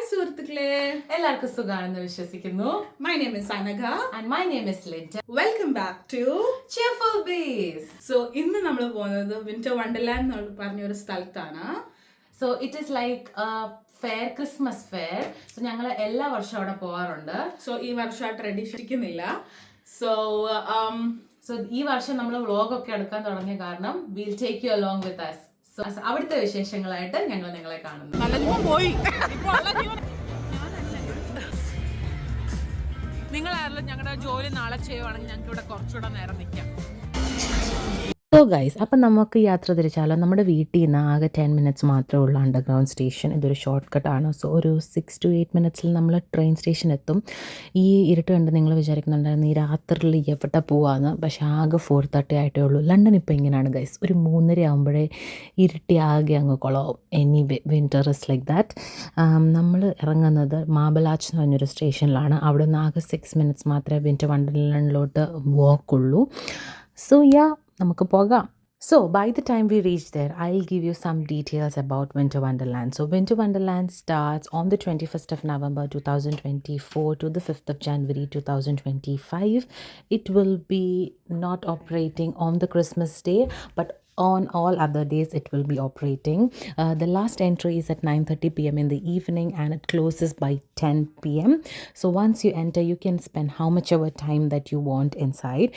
സുഹൃത്തുക്കളെ എല്ലാവർക്കും സുഖാണെന്ന് വിശ്വസിക്കുന്നു. My name is Anagha and my name is Linda. Welcome back to Cheerful Bees. So ഇന്ന് നമ്മൾ പോകുന്നത് വിന്റർ വണ്ടർലാൻഡ് എന്ന് പറഞ്ഞ ഒരു സ്ഥലത്താണ്. So it is like a fair, Christmas fair. So ഞങ്ങൾ എല്ലാ വർഷവും അവിടെ പോകാറുണ്ട്. So ഈ വർഷം ട്രഡീഷനിക്കുന്നില്ല. So ഈ വർഷം നമ്മൾ വ്ളോഗ് ഒക്കെ എടുക്കാൻ തുടങ്ങിയ കാരണം we'll take you along with us. So അവിടുത്തെ വിശേഷങ്ങളായിട്ട് ഞങ്ങൾ നിങ്ങളെ കാണുന്നു. നിങ്ങളാരെങ്കിലും ഞങ്ങളുടെ ജോലി നാളെ ചെയ്യുവാണെങ്കിൽ ഞങ്ങൾക്ക് ഇവിടെ കുറച്ചുകൂടെ നേരം നിൽക്കാം. സോ ഗൈസ്, അപ്പം നമുക്ക് യാത്ര തിരിച്ചാലോ. നമ്മുടെ വീട്ടിൽ നിന്ന് ആകെ 10 minutes മാത്രമേ ഉള്ളൂ അണ്ടർഗ്രൗണ്ട് സ്റ്റേഷൻ. ഇതൊരു ഷോർട്ട് കട്ടാണ്. സോ ഒരു 6 to 8 minutes നമ്മൾ ട്രെയിൻ സ്റ്റേഷൻ എത്തും. ഈ ഇരുട്ട് കണ്ട് നിങ്ങൾ വിചാരിക്കുന്നുണ്ടായിരുന്നു ഈ രാത്രിയിൽ എവിടെ പോവാന്ന്. പക്ഷേ ആകെ 4:30 ആയിട്ടേ ഉള്ളൂ. ലണ്ടൻ ഇപ്പോൾ ഇങ്ങനെയാണ് ഗൈസ്. ഒരു 3:30 ആകുമ്പോഴേ ഇരുട്ടി ആകെ അങ്ങ് കുളമാവും. Anyway winter is like that. നമ്മൾ ഇറങ്ങുന്നത് മാബലാച്ച് എന്ന് പറഞ്ഞൊരു സ്റ്റേഷനിലാണ്. അവിടെ നിന്ന് ആകെ 6 minutes മാത്രമേ വിൻ്റർ വണ്ടർലാൻഡിലോട്ട് വാക്കുള്ളൂ. സോ നമുക്ക് പോകാം. So by the time we reach there, I'll give you some details about Winter Wonderland. So Winter Wonderland starts on the 21st of November 2024 to the 5th of January 2025. It will be not operating on the Christmas day, but on all other days it will be operating. The last entry is at 9:30 p.m. in the evening and it closes by 10 p.m. So once you enter, you can spend how much ever time that you want inside.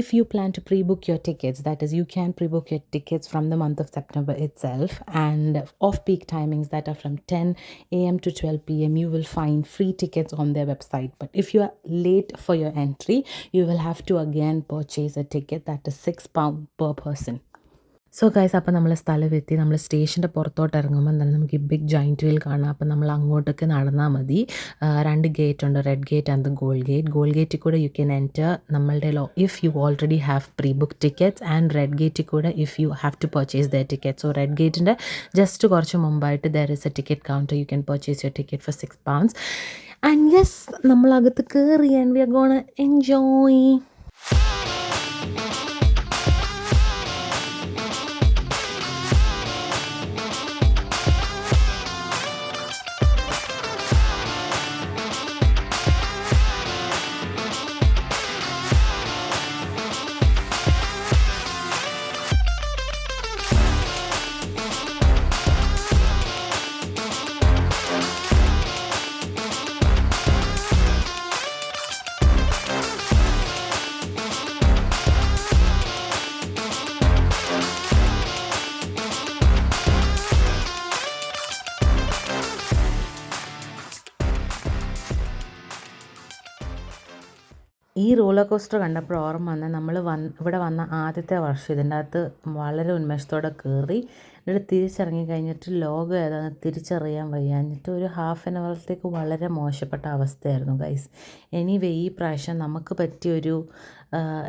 If you plan to pre-book your tickets, that is, you can pre-book your tickets from the month of September itself, and off-peak timings that are from 10 a.m. to 12 p.m. you will find free tickets on their website. But if you are late for your entry, you will have to again purchase a ticket that is £6 per person. So guys, അപ്പോൾ നമ്മൾ സ്ഥലമെത്തി. നമ്മൾ സ്റ്റേഷൻ്റെ പുറത്തോട്ട് ഇറങ്ങുമ്പോൾ തന്നെ നമുക്ക് ഈ big joint wheel കാണാം. അപ്പോൾ നമ്മൾ അങ്ങോട്ടൊക്കെ നടന്നാൽ മതി. 2 ഗേറ്റ് ഉണ്ട്, red gate and the gold gate. Gold ഗേറ്റിൽ കൂടെ യു ക്യാൻ എൻറ്റർ നമ്മളുടെ if you already have pre book tickets, and red ഗേറ്റിൽ കൂടെ if you have to purchase the ticket. So red ഗേറ്റിൻ്റെ ജസ്റ്റ് കുറച്ച് മുമ്പായിട്ട് there is a ticket counter. You can purchase your ticket for £6. And yes, നമ്മളകത്ത് കയറി and we are gonna enjoy. ഈ roller coaster കണ്ടപ്പോൾ ഓർമ്മ വന്ന് നമ്മൾ ഇവിടെ വന്ന ആദ്യത്തെ വർഷം ഇതിൻ്റെ അകത്ത് വളരെ ഉന്മേഷത്തോടെ കയറി. എന്നിട്ട് തിരിച്ചിറങ്ങി കഴിഞ്ഞിട്ട് ലോകം ഏതാണെന്ന് തിരിച്ചറിയാൻ വയ്യാഞ്ഞിട്ട് ഒരു ഹാഫ് ആൻ അവറിലേക്ക് വളരെ മോശപ്പെട്ട അവസ്ഥയായിരുന്നു ഗൈസ്. എനിവേ ഈ പ്രാവശ്യം നമുക്ക് പറ്റിയൊരു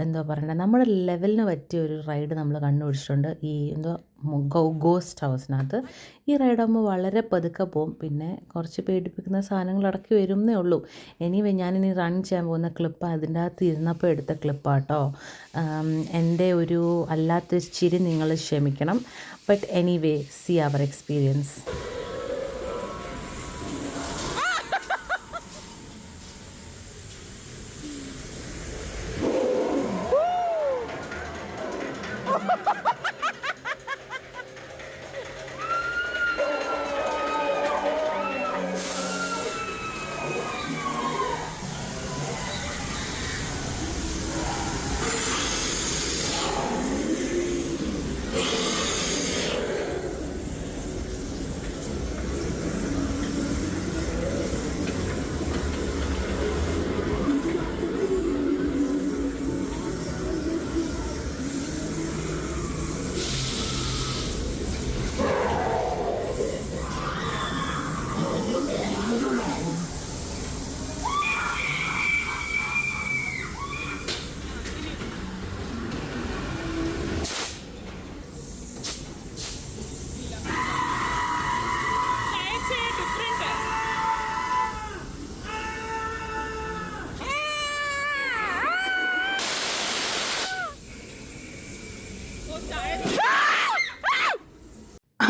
എന്താ പറയണ്ടേ, നമ്മുടെ ലെവലിന് പറ്റിയൊരു റൈഡ് നമ്മൾ കണ്ടുപിടിച്ചിട്ടുണ്ട്. ഈ ഗോസ്റ്റ് ഹൗസിനകത്ത് ഈ റൈഡാകുമ്പോൾ വളരെ പതുക്കെ പോകും. പിന്നെ കുറച്ച് പേടിപ്പിക്കുന്ന സാധനങ്ങൾ ഇടയ്ക്ക് വരുന്നേ ഉള്ളൂ. എനിവേ ഞാനിനി റൺ ചെയ്യാൻ പോകുന്ന ക്ലിപ്പ് അതിൻ്റെ അകത്ത് ഇരുന്നപ്പോൾ എടുത്ത ക്ലിപ്പാട്ടോ. എൻ്റെ ഒരു അല്ലാത്തൊരു ചിരി നിങ്ങൾ ക്ഷമിക്കണം. But anyway, see our experience.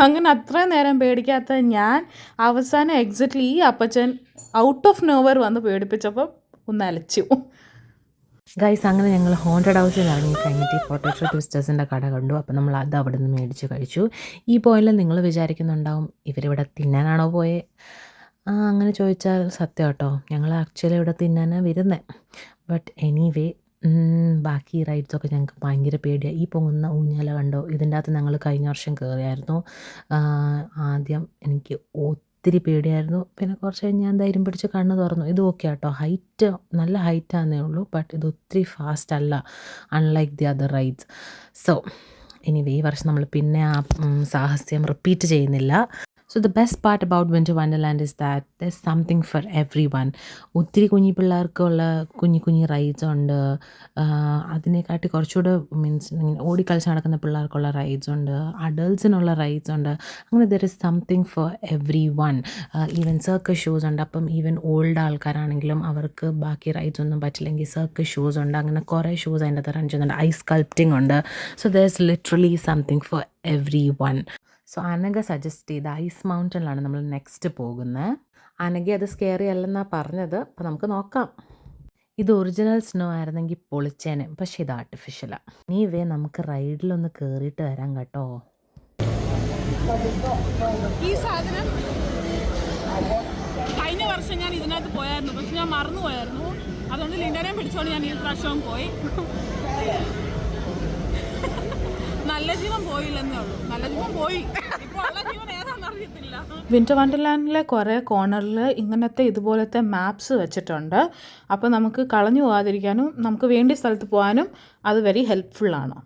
അങ്ങനെ അത്രയും നേരം പേടിക്കാത്ത ഞാൻ അവസാനം എക്സാക്ട്ലി ഈ അപ്പച്ചൻ ഔട്ട് ഓഫ് നോവർ വന്ന് പേടിപ്പിച്ചപ്പോൾ ഒന്ന് അലച്ചു. ഗൈസ് അങ്ങനെ ഞങ്ങൾ ഹോണ്ടഡ് ഹൗസിൽ ഇറങ്ങി കഴിഞ്ഞിട്ട് ഈ പൊട്ടറ്റോ ട്വിസ്റ്റേഴ്സിൻ്റെ കട കണ്ടു. അപ്പോൾ നമ്മൾ അത് അവിടെ നിന്ന് മേടിച്ച് കഴിച്ചു. ഈ പോയില്ല നിങ്ങൾ വിചാരിക്കുന്നുണ്ടാവും ഇവരിവിടെ തിന്നാനാണോ പോയേ? അങ്ങനെ ചോദിച്ചാൽ സത്യം കേട്ടോ, ഞങ്ങൾ ആക്ച്വലി ഇവിടെ തിന്നാനാണ് വരുന്നത്. ബട്ട് എനിവേ ബാക്കി റൈഡ്സൊക്കെ ഞങ്ങൾക്ക് ഭയങ്കര പേടിയാണ്. ഈ പൊങ്ങുന്ന ഊഞ്ഞാല കണ്ടോ, ഇതിൻ്റെ അകത്ത് ഞങ്ങൾ കഴിഞ്ഞ വർഷം കയറിയായിരുന്നു. ആദ്യം എനിക്ക് ഒത്തിരി പേടിയായിരുന്നു. പിന്നെ കുറച്ച് കഴിഞ്ഞ് ഞാൻ ധൈര്യം പിടിച്ച് കണ്ണ് തുറന്നു. ഇത് ഓക്കെ കേട്ടോ, ഹൈറ്റ് നല്ല ഹൈറ്റാന്നേ ഉള്ളൂ, ബട്ട് ഇത് ഒത്തിരി ഫാസ്റ്റ് അല്ല, unlike the other rides. So anyway ഈ വർഷം നമ്മൾ പിന്നെ ആ സാഹസ്യം റിപ്പീറ്റ് ചെയ്യുന്നില്ല. So the best part about winter Wonderland is that there something for every one. ഒത്തിരി കുഞ്ഞു പിള്ളേർക്കുള്ള കുഞ്ഞു റൈഡ്സ് ഉണ്ട്. അതിനെക്കാട്ടി കുറച്ചുകൂടെ മീൻസ് ഓടിക്കളിച്ച് നടക്കുന്ന പിള്ളേർക്കുള്ള റൈഡ്സ് ഉണ്ട്, അഡൾട്ട്സിനുള്ള റൈഡ്സ് ഉണ്ട്. അങ്ങനെ there is something for every one. Even circus shoes ഉണ്ട്. അപ്പം ഈവൻ ഓൾഡ് ആൾക്കാരാണെങ്കിലും അവർക്ക് ബാക്കി റൈഡ്സ് ഒന്നും പറ്റില്ലെങ്കിൽ സർക്കസ് ഷൂസ് ഉണ്ട്. അങ്ങനെ കുറേ ഷൂസ് അതിൻ്റെ അകത്ത് റൺ ചെയ്യുന്നുണ്ട്. ഐസ് സ്കൾപ്റ്റിംഗ് ഉണ്ട്. So there is literally something for every one. So Anagha suggest ചെയ്ത ഐസ് മൗണ്ടനിലാണ് നമ്മൾ നെക്സ്റ്റ് പോകുന്നത്. അനഘ അത് സ്കെയറി അല്ലെന്നാണ് പറഞ്ഞത്. അപ്പോൾ നമുക്ക് നോക്കാം. ഇത് ഒറിജിനൽ സ്നോ ആയിരുന്നെങ്കിൽ പൊളിച്ചേനെ, പക്ഷേ ഇത് ആർട്ടിഫിഷ്യലാണ്. നീവേ നമുക്ക് റൈഡിലൊന്ന് കയറിയിട്ട് വരാം കേട്ടോ. ഈ സാധനം കഴിഞ്ഞ വർഷം ഞാൻ ഇതിനകത്ത് പോയായിരുന്നു, പക്ഷെ ഞാൻ മറന്നുപോയായിരുന്നു. അതുകൊണ്ട് ലിൻഡനെയും പിടിച്ചോണ്ട് ഞാൻ ഈ പ്രാവശ്യവും പോയി. നല്ല ജീവൻ പോയില്ലെന്നേ ഉള്ളൂ, നല്ല ജീവൻ പോയി. ഇപ്പോൾ ഉള്ള ജീവൻ ഏതാണെന്ന് അറിയത്തില്ല. വിൻ്റർ വണ്ടർലാൻഡിലെ കുറേ കോർണറിൽ ഇങ്ങനത്തെ ഇതുപോലത്തെ മാപ്സ് വെച്ചിട്ടുണ്ട്. അപ്പോൾ നമുക്ക് കളഞ്ഞു പോകാതിരിക്കാനും നമുക്ക് വേണ്ടിയ സ്ഥലത്ത് പോകാനും അത് വെരി ഹെൽപ്ഫുള്ളാണ്.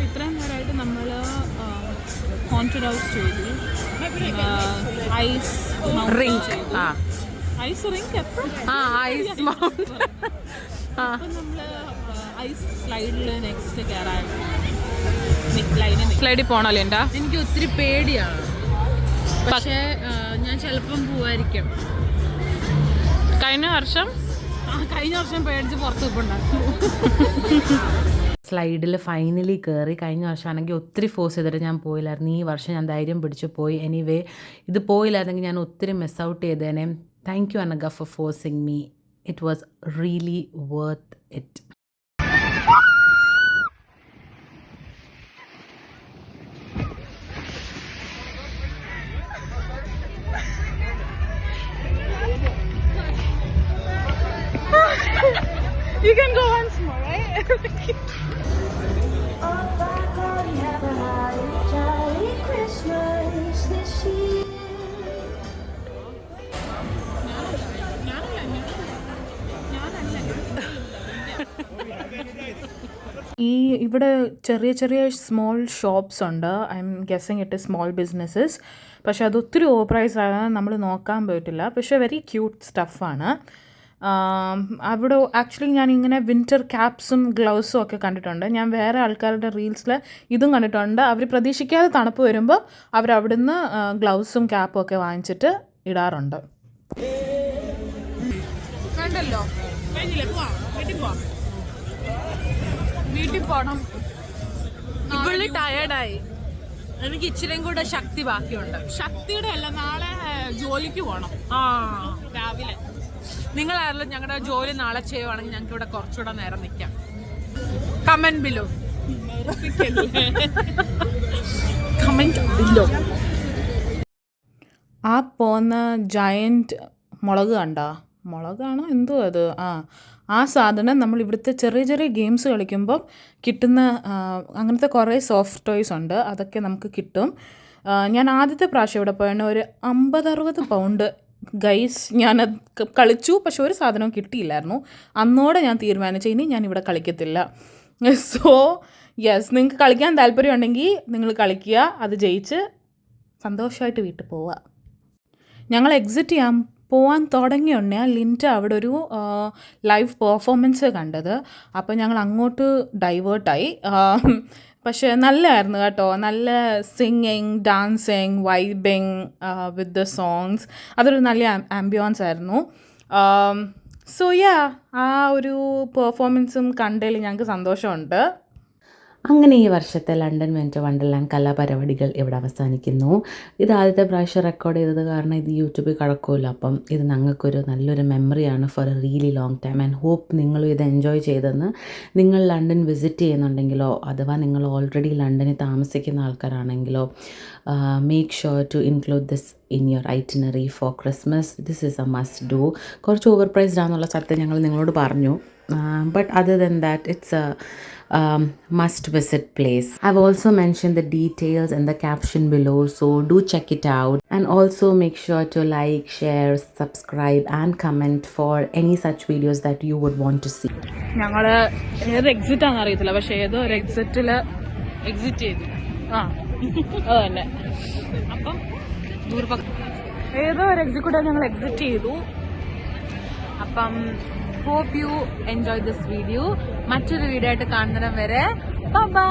ഇത്രയും നേരമായിട്ട് നമ്മൾ ഹോണ്ടഡ് ഹൗസ് ചെയ്തു, ഐസ് റിംഗ് ചെയ്തു. Ice ring ice mount. നമ്മള് ഐസ് സ്ലൈഡിൽ നെക്സ്റ്റ് കയറാൻ സ്ലൈഡിൽ പോണല്ലോ. എൻ്റെ എനിക്ക് ഒത്തിരി പേടിയാണ്, പക്ഷേ ഞാൻ ചിലപ്പം പോവായിരിക്കും. കഴിഞ്ഞ വർഷം പേടിച്ച് പുറത്ത് നിൽപ്പുണ്ടായിരുന്നു. സ്ലൈഡിൽ ഫൈനലി കയറി. കഴിഞ്ഞ വർഷമാണെങ്കിൽ ഒത്തിരി ഫോഴ്സ് ചെയ്തിട്ട് ഞാൻ പോയില്ലായിരുന്നു. ഈ വർഷം ഞാൻ ധൈര്യം പിടിച്ച് പോയി. എനിവേ ഇത് പോയില്ലായിരുന്നെങ്കിൽ ഞാൻ ഒത്തിരി മിസ് ഔട്ട് ചെയ്തേനെ. Thank you Anagha for forcing me. It was really worth it. You can go once more, right? ഇവിടെ ചെറിയ ചെറിയ സ്മോൾ ഷോപ്സ് ഉണ്ട്. I am guessing it small businesses. പക്ഷേ അത് ഒത്തിരി ഓവർ പ്രൈസ് ആണ്, നമ്മൾ നോക്കാൻ പോയിട്ടില്ല. പക്ഷേ വെരി ക്യൂട്ട് സ്റ്റഫാണ്. അവിടെ ആക്ച്വലി ഞാനിങ്ങനെ വിൻ്റർ ക്യാപ്സും ഗ്ലൗസും ഒക്കെ കണ്ടിട്ടുണ്ട്. ഞാൻ വേറെ ആൾക്കാരുടെ റീൽസിൽ ഇതും കണ്ടിട്ടുണ്ട്. അവർ പ്രതീക്ഷിക്കാതെ തണുപ്പ് വരുമ്പോൾ അവരവിടുന്ന് ഗ്ലൗസും ക്യാപ്പും ഒക്കെ വാങ്ങിച്ചിട്ട് ഇടാറുണ്ട്. കണ്ടല്ലോ, വീട്ടിൽ പോണം. ഇവള് ടയേർഡായി. എനിക്ക് ഇച്ചിരിയും കൂടെ ശക്തി ബാക്കിയുണ്ട്. ശക്തിയുടെ അല്ല, നാളെ ജോലിക്ക് പോകണം രാവിലെ. നിങ്ങളാരെങ്കിലും ഞങ്ങളുടെ ജോലി നാളെ ചെയ്യുവാണെങ്കിൽ ഞങ്ങൾക്ക് ഇവിടെ കുറച്ചുകൂടെ നേരം നിൽക്കാം. Comment below. ആ പോന്ന ജയൻറ്റ് മുളക് കണ്ടോ? മുളകാണോ എന്തോ അത്. ആ സാധനം നമ്മൾ ഇവിടുത്തെ ചെറിയ ചെറിയ ഗെയിംസ് കളിക്കുമ്പോൾ കിട്ടുന്ന അങ്ങനത്തെ കുറേ സോഫ്റ്റ് ടോയ്സ് ഉണ്ട്. അതൊക്കെ നമുക്ക് കിട്ടും. ഞാൻ ആദ്യത്തെ പ്രാവശ്യം ഇവിടെ പോയാണ് ഒരു 50-60 പൗണ്ട് ഗൈസ് ഞാനത് കളിച്ചു. പക്ഷെ ഒരു സാധനവും കിട്ടിയില്ലായിരുന്നു. അന്നോടെ ഞാൻ തീരുമാനിച്ചു ഇനി ഞാൻ ഇവിടെ കളിക്കത്തില്ല. സോ യെസ്, നിങ്ങൾക്ക് കളിക്കാൻ താല്പര്യം ഉണ്ടെങ്കിൽ നിങ്ങൾ കളിക്കുക. അത് ജയിച്ച് സന്തോഷമായിട്ട് വീട്ടിൽ പോവുക. ഞങ്ങൾ എക്സിറ്റ് ചെയ്യാൻ പോകാൻ തുടങ്ങിയുണ്ടേ ലിൻറ്റ അവിടെ ഒരു ലൈവ് പെർഫോമൻസ് കണ്ടത്. അപ്പോൾ ഞങ്ങൾ അങ്ങോട്ട് ഡൈവേർട്ടായി. പക്ഷേ നല്ലതായിരുന്നു കേട്ടോ. നല്ല singing, dancing, vibing with the songs. അതൊരു നല്ല ആംബിയൻസ് ആയിരുന്നു. സോ യാ ആ ഒരു പെർഫോമൻസും കണ്ടതിൽ ഞങ്ങൾക്ക് സന്തോഷമുണ്ട്. അങ്ങനെ ഈ വർഷത്തെ ലണ്ടൻ വിൻ്റർ വണ്ടർലാൻഡ് കലാപരിപാടികൾ ഇവിടെ അവസാനിക്കുന്നു. ഇത് ആദ്യത്തെ പ്രാവശ്യം റെക്കോർഡ് ചെയ്തത് കാരണം ഇത് യൂട്യൂബിൽ കിടക്കുമല്ലോ. അപ്പം ഇത് ഞങ്ങൾക്കൊരു നല്ലൊരു മെമ്മറിയാണ് for a really long time. And hope നിങ്ങളും ഇത് എൻജോയ് ചെയ്തെന്ന്. നിങ്ങൾ ലണ്ടൻ വിസിറ്റ് ചെയ്യുന്നുണ്ടെങ്കിലോ അഥവാ നിങ്ങൾ ഓൾറെഡി ലണ്ടനിൽ താമസിക്കുന്ന ആൾക്കാരാണെങ്കിലോ make sure to include this in your itinerary for Christmas. This is a must do. കുറച്ച് ഓവർ പ്രൈസ്ഡ് ആണെന്നുള്ള സത്യം ഞങ്ങൾ നിങ്ങളോട് പറഞ്ഞു. But other than that, it's a must visit place. I've also mentioned the details in the caption below, so do check it out. And also make sure to like, share, subscribe and comment for any such videos that you would want to see. ഞങ്ങൾ ഏത് exit ആണെന്ന് അറിയത്തില്ല, പക്ഷെ ഏതോ ഒരു exit ചെയ്തു. അത് തന്നെ. അപ്പം ഏതോ ഒരു എക്സിറ്റ് കൂടെ ഞങ്ങൾ എക്സിറ്റ് ചെയ്തു. അപ്പം hope you enjoy this video. മറ്റൊരു വീഡിയോ ആയിട്ട് കാണുന്നവരെ ബൈ.